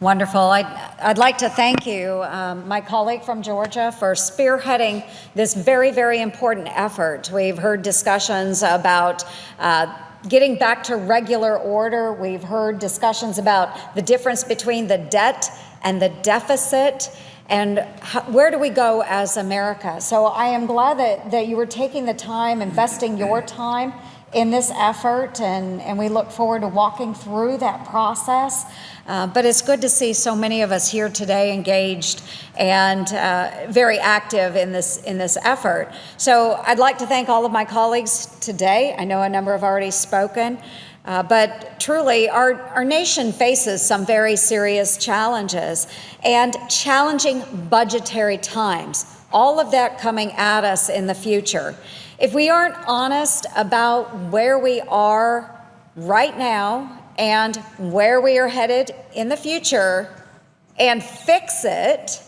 Wonderful. I'd like to thank you, my colleague from Georgia, for spearheading this very, very important effort. We've heard discussions about getting back to regular order. We've heard discussions about the difference between the debt and the deficit, and where do we go as America? So I am glad that you were taking the time, investing your time in this effort, and we look forward to walking through that process. But it's good to see so many of us here today engaged and very active in this effort. So I'd like to thank all of my colleagues today. I know a number have already spoken, but truly our nation faces some very serious challenges and challenging budgetary times, all of that coming at us in the future. If we aren't honest about where we are right now and where we are headed in the future and fix it,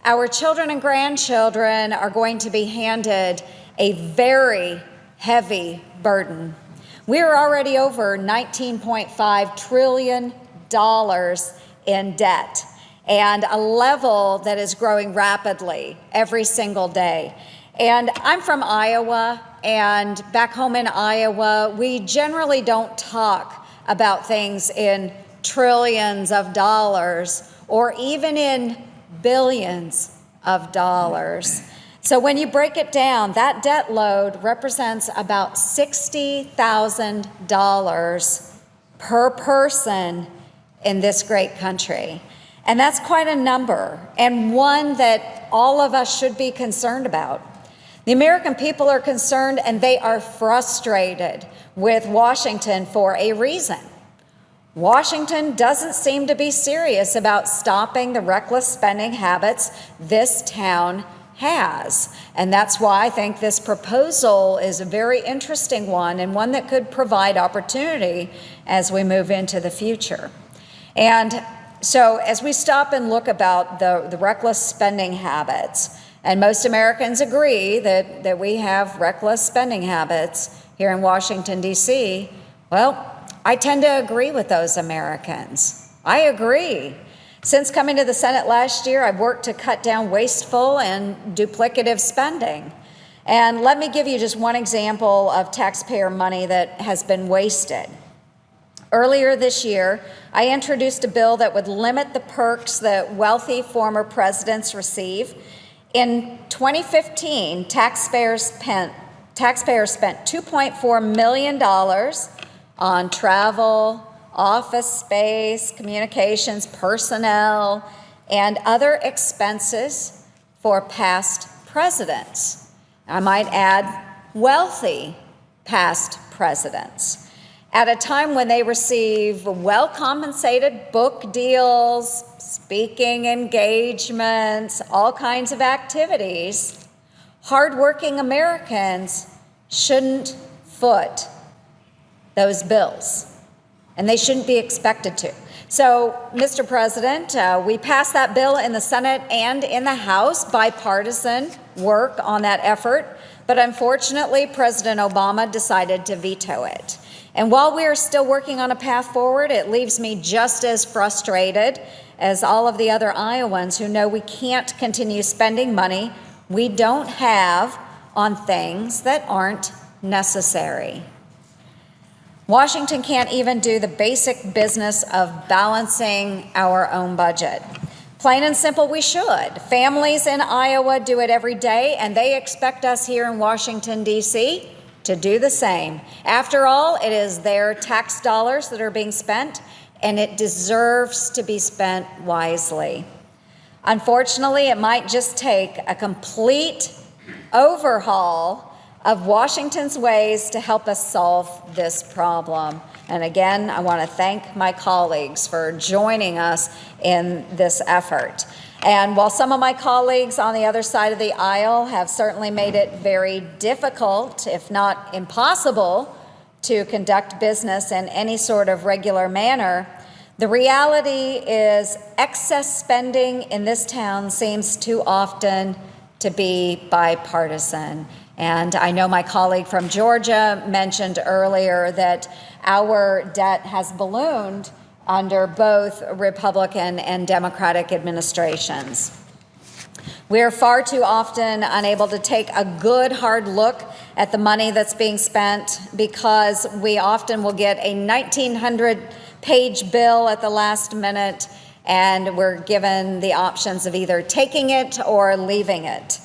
our children and grandchildren are going to be handed a very heavy burden. We are already over $19.5 trillion in debt, and a level that is growing rapidly every single day. And I'm from Iowa, and back home in Iowa, we generally don't talk about things in trillions of dollars or even in billions of dollars. So when you break it down, that debt load represents about $60,000 per person in this great country. And that's quite a number, and one that all of us should be concerned about. The American people are concerned, and they are frustrated with Washington for a reason. Washington doesn't seem to be serious about stopping the reckless spending habits this town has. And that's why I think this proposal is a very interesting one, and one that could provide opportunity as we move into the future. And so as we stop and look about the reckless spending habits, and most Americans agree that we have reckless spending habits here in Washington, D.C., well, I tend to agree with those Americans. I agree. Since coming to the Senate last year, I've worked to cut down wasteful and duplicative spending. And let me give you just one example of taxpayer money that has been wasted. Earlier this year, I introduced a bill that would limit the perks that wealthy former presidents receive. In 2015, taxpayers spent $2.4 million on travel, office space, communications, personnel, and other expenses for past presidents. I might add, wealthy past presidents, at a time when they receive well-compensated book deals, speaking engagements, all kinds of activities. Hardworking Americans shouldn't foot those bills, and they shouldn't be expected to. So, Mr. President, we passed that bill in the Senate and in the House, bipartisan work on that effort, but unfortunately, President Obama decided to veto it. And while we are still working on a path forward, it leaves me just as frustrated as all of the other Iowans who know we can't continue spending money we don't have on things that aren't necessary. Washington can't even do the basic business of balancing our own budget. Plain and simple, we should. Families in Iowa do it every day, and they expect us here in Washington, D.C., to do the same. After all, it is their tax dollars that are being spent, and it deserves to be spent wisely. Unfortunately, it might just take a complete overhaul of Washington's ways to help us solve this problem. And again, I want to thank my colleagues for joining us in this effort. And while some of my colleagues on the other side of the aisle have certainly made it very difficult, if not impossible, to conduct business in any sort of regular manner, the reality is excess spending in this town seems too often to be bipartisan. And I know my colleague from Georgia mentioned earlier that our debt has ballooned under both Republican and Democratic administrations. We're far too often unable to take a good hard look at the money that's being spent because we often will get a 1,900-page bill at the last minute, and we're given the options of either taking it or leaving it.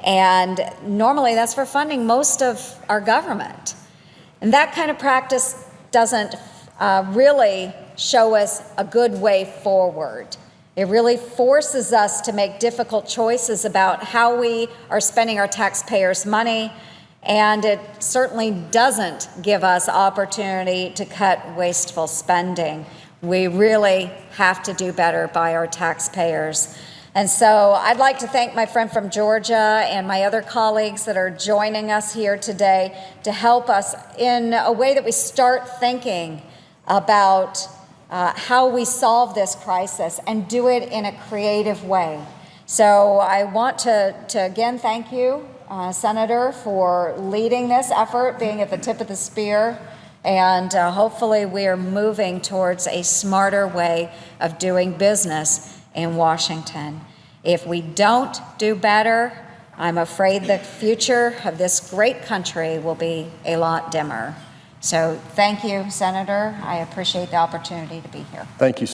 And normally that's for funding most of our government. And that kind of practice doesn't really show us a good way forward. It really forces us to make difficult choices about how we are spending our taxpayers' money, and it certainly doesn't give us opportunity to cut wasteful spending. We really have to do better by our taxpayers. And so I'd like to thank my friend from Georgia and my other colleagues that are joining us here today to help us in a way that we start thinking about how we solve this crisis and do it in a creative way. So I want to again thank you, Senator, for leading this effort, being at the tip of the spear, and hopefully we are moving towards a smarter way of doing business in Washington. If we don't do better, I'm afraid the future of this great country will be a lot dimmer. So thank you, Senator. I appreciate the opportunity to be here. Thank you.